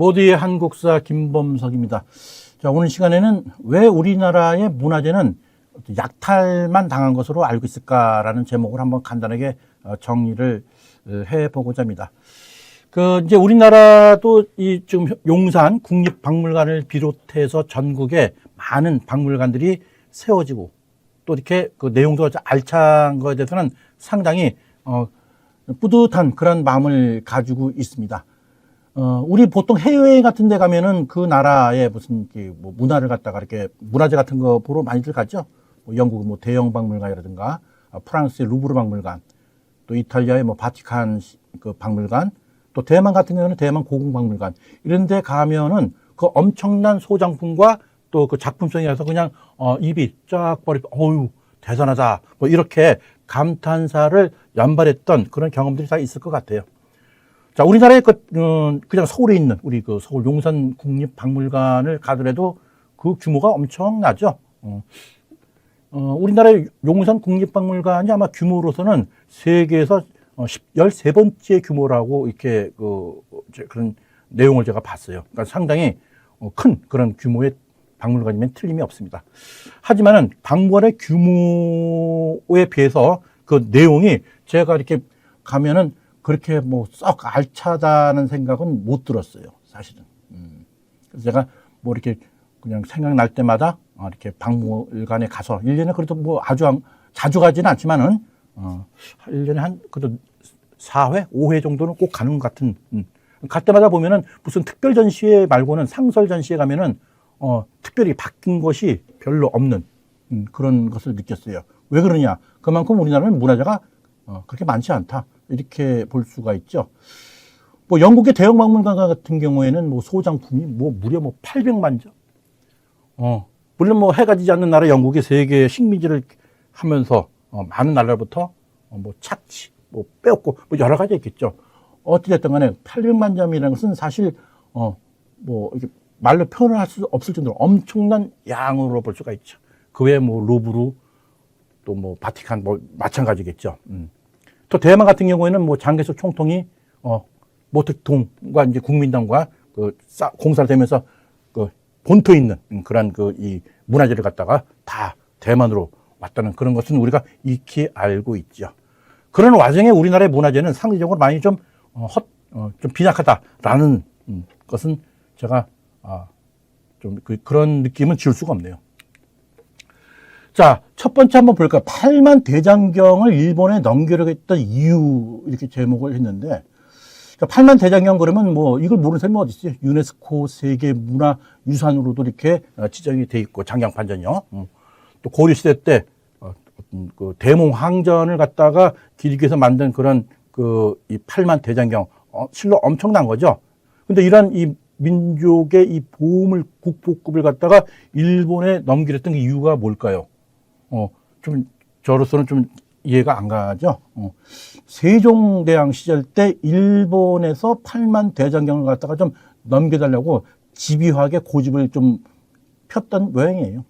모두의 한국사 김범석입니다. 자, 오늘 시간에는 왜 우리나라의 문화재는 약탈만 당한 것으로 알고 있을까라는 제목을 한번 간단하게 정리를 해보고자 합니다. 이제 우리나라도 지금 용산 국립박물관을 비롯해서 전국에 많은 박물관들이 세워지고 또 이렇게 그 내용도 알찬 것에 대해서는 상당히 뿌듯한 그런 마음을 가지고 있습니다. 우리 보통 해외여행 같은 데 가면은 그 나라의 무슨 뭐 문화를 갖다가 이렇게 문화재 같은 거 보러 많이들 가죠. 뭐 영국 뭐 대영 박물관이라든가 프랑스의 루브르 박물관, 또 이탈리아의 뭐 바티칸 그 박물관, 또 대만 같은 경우는 대만 고궁박물관 이런 데 가면은 그 엄청난 소장품과 또 그 작품성이라서 그냥 입이 쫙 벌이 어유 대단하다 뭐 이렇게 감탄사를 연발했던 그런 경험들이 다 있을 것 같아요. 자, 우리나라에 그냥 서울에 있는 우리 그 서울 용산 국립박물관을 가더라도 그 규모가 엄청나죠. 우리나라의 용산 국립박물관이 아마 규모로서는 세계에서 13번째 규모라고 이렇게 그런 내용을 제가 봤어요. 그러니까 상당히 큰 그런 규모의 박물관이면 틀림이 없습니다. 하지만은 박물관의 규모에 비해서 그 내용이 제가 이렇게 가면은 그렇게 뭐 썩 알차다는 생각은 못 들었어요, 사실은. 그래서 제가 뭐 이렇게 그냥 생각날 때마다 이렇게 박물관에 가서 1년에 그래도 뭐 아주 자주 가지는 않지만은 1년에 한 그래도 4회, 5회 정도는 꼭 가는 것 같은. 갈 때마다 보면은 무슨 특별 전시회 말고는 상설 전시회 가면은 특별히 바뀐 것이 별로 없는 그런 것을 느꼈어요. 왜 그러냐? 그만큼 우리나라는 문화재가 그렇게 많지 않다. 이렇게 볼 수가 있죠. 뭐 영국의 대형 박물관 같은 경우에는 뭐 소장품이 뭐 무려 뭐 800만 점. 물론 뭐 해가 지지 않는 나라 영국이 세계 식민지를 하면서 많은 나라로부터 뭐 착취, 뭐 빼앗고 뭐 여러 가지 있겠죠. 어찌됐든 간에 800만 점이라는 것은 사실 뭐 이렇게 말로 표현을 할 수 없을 정도로 엄청난 양으로 볼 수가 있죠. 그 외에 뭐 루브르 또 뭐 바티칸 뭐 마찬가지겠죠. 또 대만 같은 경우에는 뭐 장개석 총통이 모택동과 이제 국민당과 공사를 되면서 본토에 있는 그런 이 문화재를 갖다가 다 대만으로 왔다는 그런 것은 우리가 익히 알고 있죠. 그런 와중에 우리나라의 문화재는 상대적으로 많이 좀 빈약하다라는 것은 제가 좀 그런 느낌은 지울 수가 없네요. 자, 첫 번째 한번 볼까요? 8만 대장경을 일본에 넘기려고 했던 이유, 이렇게 제목을 했는데, 8만 대장경 그러면 뭐, 이걸 모르는 사람이 어디 있어요? 유네스코 세계문화유산으로도 이렇게 지정이 돼 있고, 장경판전이요. 또 고려시대 때, 그 대몽항전을 갖다가 기리기 위해서 만든 그런 이 8만 대장경, 실로 엄청난 거죠. 근데 이런 이 민족의 이 보물 국보급을 갖다가 일본에 넘기랬던 그 이유가 뭘까요? 좀 저로서는 좀 이해가 안 가죠. 세종대왕 시절 때 일본에서 8만 대장경을 갖다가 좀 넘겨달라고 집요하게 고집을 좀 폈던 모양이에요.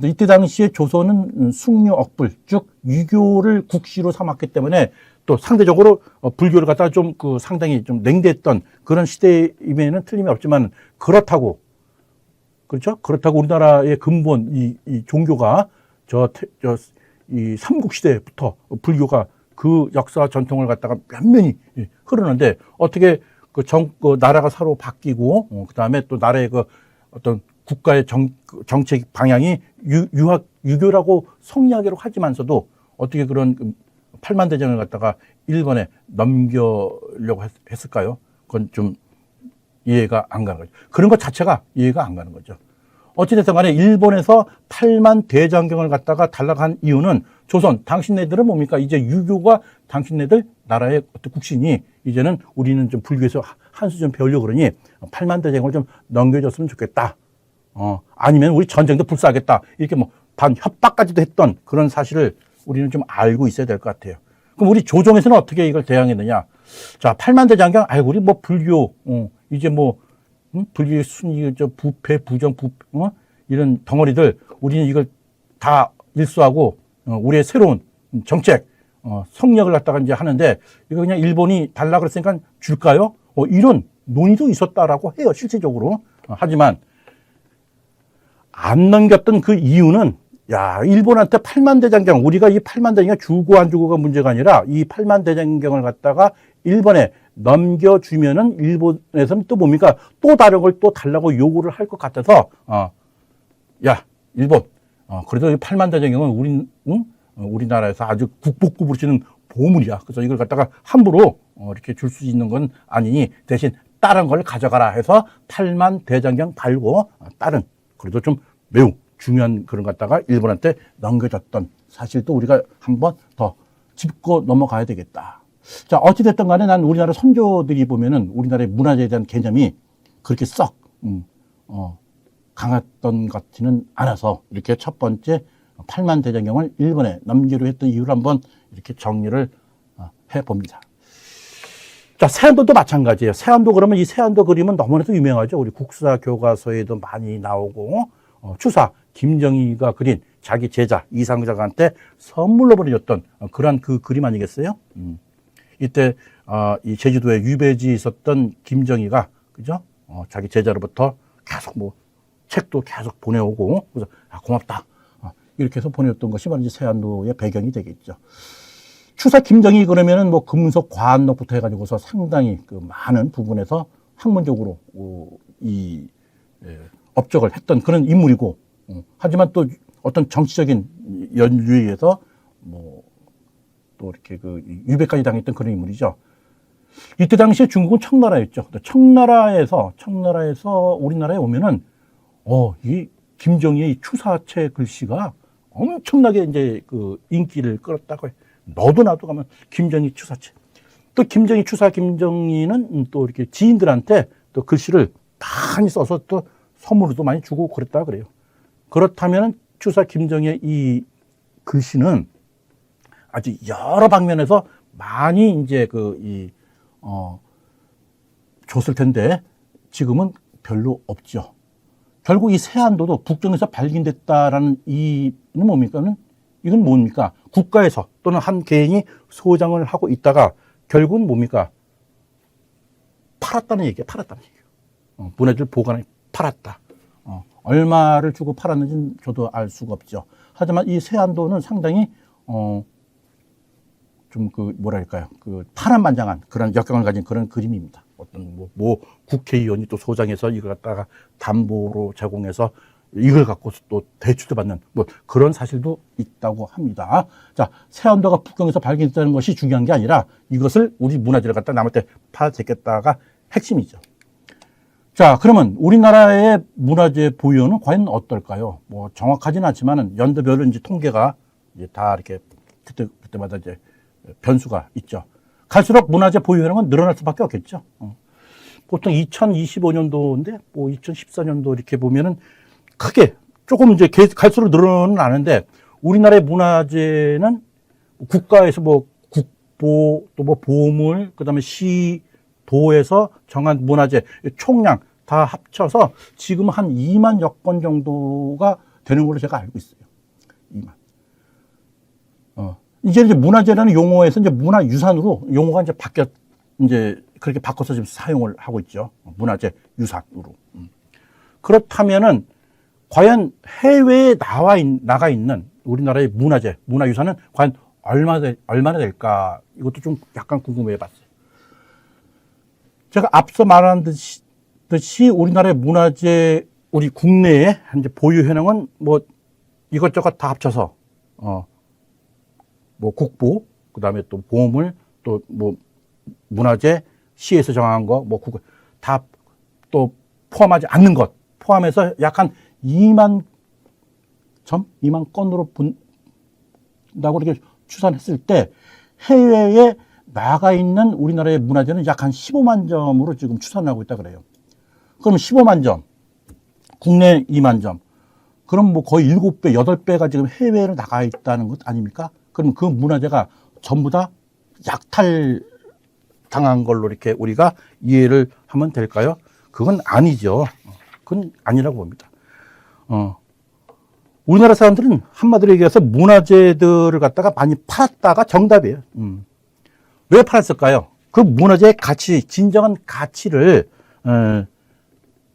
이때 당시에 조선은 숭유 억불, 즉 유교를 국시로 삼았기 때문에 또 상대적으로 불교를 갖다가 좀 상당히 좀 냉대했던 그런 시대임에는 틀림이 없지만 그렇다고 우리나라의 근본 이 종교가 이 삼국시대부터 불교가 그 역사 전통을 갖다가 면면히 흐르는데 어떻게 나라가 서로 바뀌고 그 다음에 또 나라의 어떤 국가의 정책 방향이 유교라고 성리하기로 하지만서도 어떻게 그런 8만 대장을 갖다가 일본에 넘겨려고 했을까요? 그건 좀 이해가 안 가는 거죠. 그런 것 자체가 이해가 안 가는 거죠. 어찌됐든 간에 일본에서 8만 대장경을 갖다가 달라고 한 이유는 조선, 당신네들은 뭡니까? 이제 유교가 당신네들 나라의 어떤 국신이 이제는 우리는 좀 불교에서 한 수 좀 배우려고 그러니 8만 대장경을 좀 넘겨줬으면 좋겠다. 아니면 우리 전쟁도 불사하겠다. 이렇게 뭐 반 협박까지도 했던 그런 사실을 우리는 좀 알고 있어야 될 것 같아요. 그럼 우리 조정에서는 어떻게 이걸 대항했느냐? 자, 8만 대장경, 우리 뭐 불교, 이제 뭐, 불교의 순위, 부패, 부정, 이런 덩어리들, 우리는 이걸 다 일수하고, 우리의 새로운 정책, 성역을 갖다가 이제 하는데, 이거 그냥 일본이 달라 그랬으니까 줄까요? 이런 논의도 있었다라고 해요, 실질적으로. 하지만 안 넘겼던 그 이유는, 야, 일본한테 8만 대장경, 우리가 이 8만 대장경 주고 안 주고가 문제가 아니라 이 8만 대장경을 갖다가 일본에 넘겨주면은 일본에서는 또 뭡니까? 또 다른 걸 또 달라고 요구를 할 것 같아서, 야, 일본, 그래도 이 8만 대장경은 우리나라에서 아주 국보급으로 쓰는 보물이야. 그래서 이걸 갖다가 함부로 이렇게 줄 수 있는 건 아니니 대신 다른 걸 가져가라 해서 8만 대장경 달고 다른, 그래도 좀 매우 중요한 그런 갖다가 일본한테 넘겨줬던 사실도 우리가 한번 더 짚고 넘어가야 되겠다. 자, 어찌됐든 간에 난 우리나라 선조들이 보면은 우리나라의 문화재에 대한 개념이 그렇게 썩, 강했던 것 같지는 않아서 이렇게 첫 번째 8만 대장경을 일본에 넘기로 했던 이유를 한번 이렇게 정리를 해봅니다. 자, 세안도도 마찬가지예요. 세안도 그러면 이 세안도 그림은 너무나도 유명하죠. 우리 국사 교과서에도 많이 나오고, 추사 김정희가 그린 자기 제자 이상작한테 선물로 보내줬던 그러한 그 그림 아니겠어요? 이때 이 제주도에 유배지에 있었던 김정희가, 그죠? 자기 제자로부터 계속 뭐 책도 계속 보내오고, 그래서 고맙다 이렇게 해서 보내줬던 것이 바로 이제 세안도의 배경이 되겠죠. 추사 김정희 그러면은 뭐 금속 과학록부터 해가지고서 상당히 그 많은 부분에서 학문적으로 이 업적을 했던 그런 인물이고, 하지만 또 어떤 정치적인 연유에 의해서 뭐 또 이렇게 그 유배까지 당했던 그런 인물이죠. 이때 당시에 중국은 청나라였죠. 청나라에서 우리나라에 오면은 이 김정희의 추사체 글씨가 엄청나게 이제 그 인기를 끌었다고 해. 너도 나도 가면 김정희 추사체. 또 김정희 추사 김정희는 또 이렇게 지인들한테 또 글씨를 많이 써서 또 선물도 많이 주고 그랬다 그래요. 그렇다면 추사 김정희의 이 글씨는 아주 여러 방면에서 많이 이제 줬을 텐데 지금은 별로 없죠. 결국 이 세안도도 북경에서 발견됐다라는 이는 뭡니까? 이건 뭡니까? 국가에서 또는 한 개인이 소장을 하고 있다가 결국은 뭡니까? 팔았다는 얘기예요. 문화재를 보관해 팔았다. 얼마를 주고 팔았는지는 저도 알 수가 없죠. 하지만 이 세안도는 상당히 좀 뭐랄까요? 파란만장한 그런 역경을 가진 그런 그림입니다. 어떤 뭐 국회의원이 또 소장해서 이걸 갖다가 담보로 제공해서 이걸 갖고 또 대출도 받는 뭐 그런 사실도 있다고 합니다. 자, 세안도가 북경에서 발견됐다는 것이 중요한 게 아니라 이것을 우리 문화재를 갖다 남한테 팔아제겠다가 핵심이죠. 자, 그러면 우리나라의 문화재 보유는 과연 어떨까요? 뭐 정확하지는 않지만은 연도별로 이제 통계가 이제 다 이렇게 그때마다 이제 변수가 있죠. 갈수록 문화재 보유량은 늘어날 수밖에 없겠죠. 보통 2025년도인데 뭐 2014년도 이렇게 보면은 크게 조금 이제 갈수록 늘어나는데 우리나라의 문화재는 국가에서 뭐 국보 또 뭐 보물 그다음에 시도에서 정한 문화재 총량 다 합쳐서 지금 한 2만여 건 정도가 되는 걸로 제가 알고 있어요. 2만. 이제 문화재라는 용어에서 이제 문화유산으로 용어가 이제 이제 그렇게 바꿔서 지금 사용을 하고 있죠. 문화재 유산으로. 그렇다면은 과연 해외에 나가 있는 우리나라의 문화재, 문화유산은 과연 얼마나 될까? 이것도 좀 약간 궁금해 봤어요. 제가 앞서 말한 듯이 우리나라의 문화재, 우리 국내에 현재 보유 현황은 뭐 이것저것 다 합쳐서, 뭐 국보, 그 다음에 또 보물, 또 뭐 문화재, 시에서 정한 거, 뭐 다 또 포함하지 않는 것, 포함해서 약 한 2만 건으로 본다고 이렇게 추산했을 때 해외에 나가 있는 우리나라의 문화재는 약 한 15만 점으로 지금 추산하고 있다 그래요. 그럼 15만 점, 국내 2만 점. 그럼 뭐 거의 7배, 8배가 지금 해외로 나가 있다는 것 아닙니까? 그럼 그 문화재가 전부 다 약탈 당한 걸로 이렇게 우리가 이해를 하면 될까요? 그건 아니죠. 그건 아니라고 봅니다. 우리나라 사람들은 한마디로 얘기해서 문화재들을 갖다가 많이 팔았다가 정답이에요. 왜 팔았을까요? 그 문화재의 가치, 진정한 가치를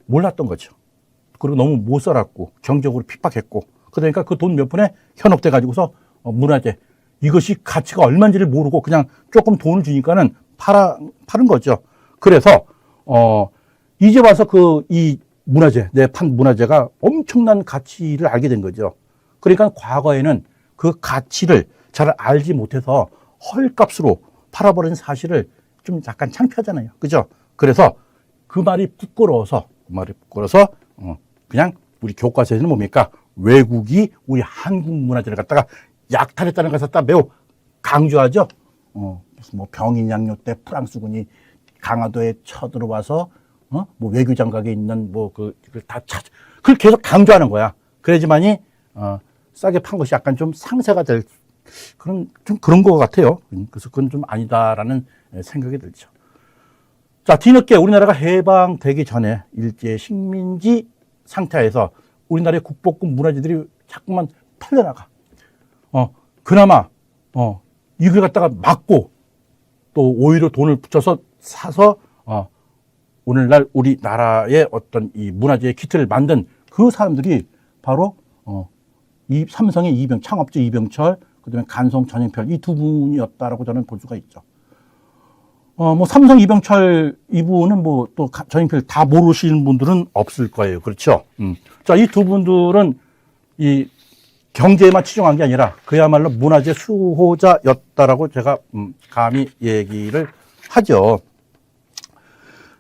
몰랐던 거죠. 그리고 너무 못 살았고 경제적으로 핍박했고 그러니까 그 돈 몇 푼에 현혹돼 가지고서 문화재 이것이 가치가 얼마인지를 모르고 그냥 조금 돈을 주니까는 파는 거죠. 그래서 이제 와서 이 문화재, 내 판 문화재가 엄청난 가치를 알게 된 거죠. 그러니까 과거에는 그 가치를 잘 알지 못해서 헐값으로 팔아버린 사실을 좀 약간 창피하잖아요. 그죠? 그래서 그 말이 부끄러워서 그냥 우리 교과서에는 뭡니까? 외국이 우리 한국 문화재를 갖다가 약탈했다는 것을 갖다 매우 강조하죠. 무슨 뭐 병인양요 때 프랑스군이 강화도에 쳐들어와서 뭐 외교 장각에 있는 뭐 그걸 계속 강조하는 거야. 그래야지만이 싸게 판 것이 약간 좀 상세가 될 그런 것 같아요. 그래서 그건 좀 아니다라는 생각이 들죠. 자, 뒤늦게 우리나라가 해방되기 전에 일제 식민지 상태에서 우리나라의 국보급 문화재들이 자꾸만 팔려나가. 그나마 이걸 갖다가 막고 또 오히려 돈을 붙여서 사서 오늘날 우리나라의 어떤 이 문화재의 기틀을 만든 그 사람들이 바로 이 삼성의 창업주 이병철, 그다음에 간송 전영필 이 두 분이었다라고 저는 볼 수가 있죠. 뭐 삼성 이병철 이분은 뭐 또 전영필 다 모르시는 분들은 없을 거예요. 그렇죠? 자, 이 두 분들은 이 경제에만 치중한 게 아니라 그야말로 문화재 수호자였다라고 제가 감히 얘기를 하죠.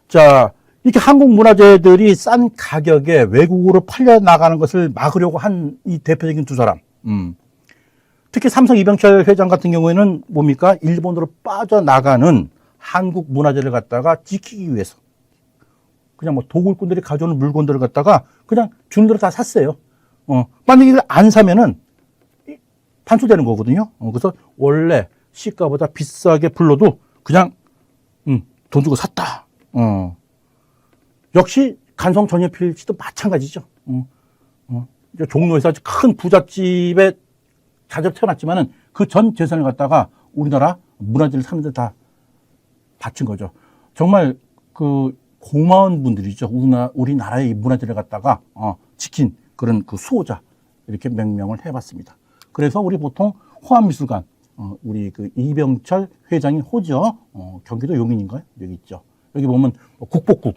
자, 이렇게 한국 문화재들이 싼 가격에 외국으로 팔려 나가는 것을 막으려고 한 이 대표적인 두 사람. 특히 삼성 이병철 회장 같은 경우에는 뭡니까? 일본으로 빠져나가는 한국 문화재를 갖다가 지키기 위해서 그냥 뭐 도굴꾼들이 가져오는 물건들을 갖다가 그냥 주는 대로 다 샀어요. 만약에 이걸 안 사면은 반수되는 거거든요. 그래서 원래 시가보다 비싸게 불러도 그냥 돈 주고 샀다. 역시 간송 전예필 씨도 마찬가지죠. 종로에서 아주 큰 부잣집에 자주 태어났지만은 그 전 재산을 갖다가 우리나라 문화재를 사는데 다 바친 거죠. 정말 그 고마운 분들이죠. 우리나라의 문화재를 갖다가 지킨 그런 그 수호자 이렇게 명명을 해봤습니다. 그래서 우리 보통 호암미술관 우리 그 이병철 회장이 호죠. 경기도 용인인가요? 여기 있죠. 여기 보면 국보급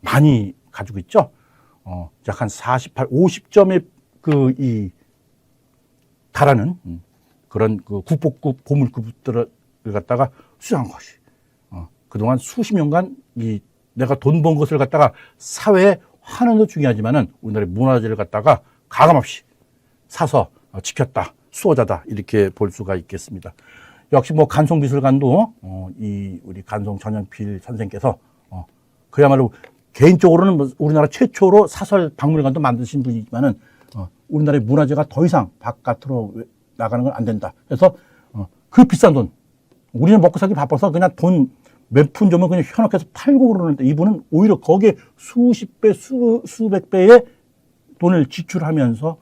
많이 가지고 있죠. 약 한 48, 50점의 달하는 그런 그 국보급 보물급들을 갖다가 수상한 것이. 그동안 수십 년간 내가 돈 번 것을 갖다가 사회에 하는 것도 중요하지만은 우리나라의 문화재를 갖다가 가감없이 사서 지켰다. 수호자다. 이렇게 볼 수가 있겠습니다. 역시 뭐 간송미술관도 우리 간송 전영필 선생께서 그야말로 개인적으로는 우리나라 최초로 사설 박물관도 만드신 분이지만은 우리나라의 문화재가 더 이상 바깥으로 나가는 건 안 된다. 그래서 그 비싼 돈 우리는 먹고 살기 바빠서 그냥 돈 몇 푼 주면 그냥 현혹해서 팔고 그러는데 이분은 오히려 거기에 수십 배, 수백 배의 돈을 지출하면서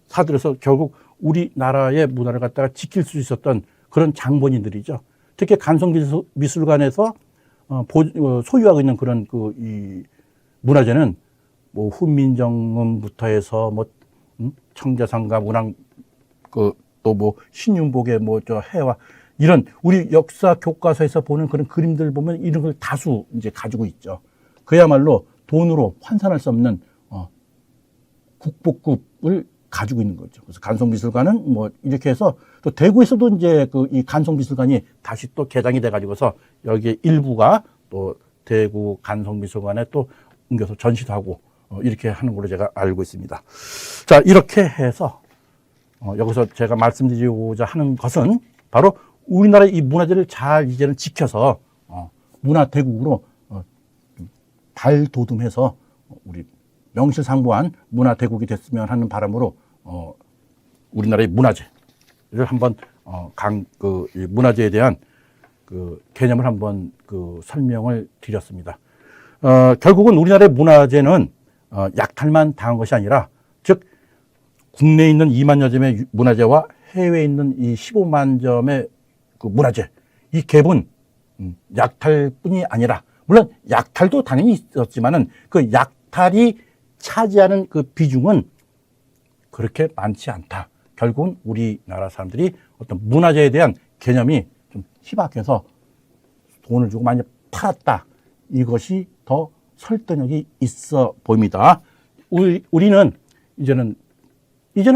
사들여서 결국 우리나라의 문화를 갖다가 지킬 수 있었던 그런 장본인들이죠. 특히 간송미술관에서 소유하고 있는 그런 이 문화재는 뭐 훈민정음부터 해서 뭐 청자상가 문왕 또 뭐 신윤복의 뭐 해와 이런 우리 역사 교과서에서 보는 그런 그림들 보면 이런 걸 다수 이제 가지고 있죠. 그야말로 돈으로 환산할 수 없는 국보급을 가지고 있는 거죠. 그래서 간송미술관은 뭐 이렇게 해서 또 대구에서도 이제 이 간송미술관이 다시 또 개장이 돼 가지고서 여기에 일부가 또 대구 간송미술관에 또 옮겨서 전시도 하고 이렇게 하는 걸로 제가 알고 있습니다. 자, 이렇게 해서 여기서 제가 말씀드리고자 하는 것은 바로 우리나라의 이 문화재를 잘 이제는 지켜서 문화대국으로 발돋움해서 우리 명실상부한 문화대국이 됐으면 하는 바람으로 우리나라의 문화재를 한번 이 문화재에 대한 그 개념을 한번 설명을 드렸습니다. 결국은 우리나라의 문화재는 약탈만 당한 것이 아니라 즉 국내에 있는 2만여 점의 문화재와 해외에 있는 이 15만 점의 그 문화재 이 갭은 약탈뿐이 아니라, 물론 약탈도 당연히 있었지만은 그 약탈이 차지하는 그 비중은 그렇게 많지 않다. 결국은 우리나라 사람들이 어떤 문화재에 대한 개념이 좀 희박해서 돈을 주고 많이 팔았다. 이것이 더 설득력이 있어 보입니다. 우리는 이제는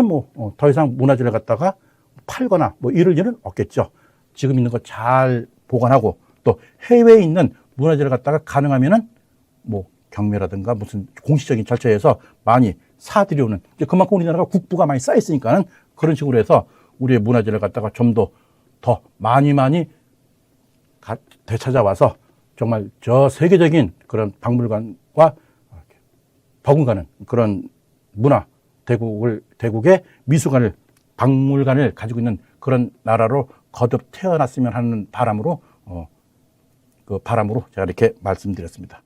뭐 더 이상 문화재를 갖다가 팔거나 뭐 이럴 일은 없겠죠. 지금 있는 거 잘 보관하고 또 해외에 있는 문화재를 갖다가 가능하면은 뭐 경매라든가 무슨 공식적인 절차에서 많이 사들여오는, 이제 그만큼 우리나라가 국부가 많이 쌓여 있으니까는 그런 식으로 해서 우리의 문화재를 갖다가 좀 더 많이 되찾아와서 정말 저 세계적인 그런 박물관과 버금가는 그런 문화, 대국의 미술관을, 박물관을 가지고 있는 그런 나라로 거듭 태어났으면 하는 바람으로, 그 바람으로 제가 이렇게 말씀드렸습니다.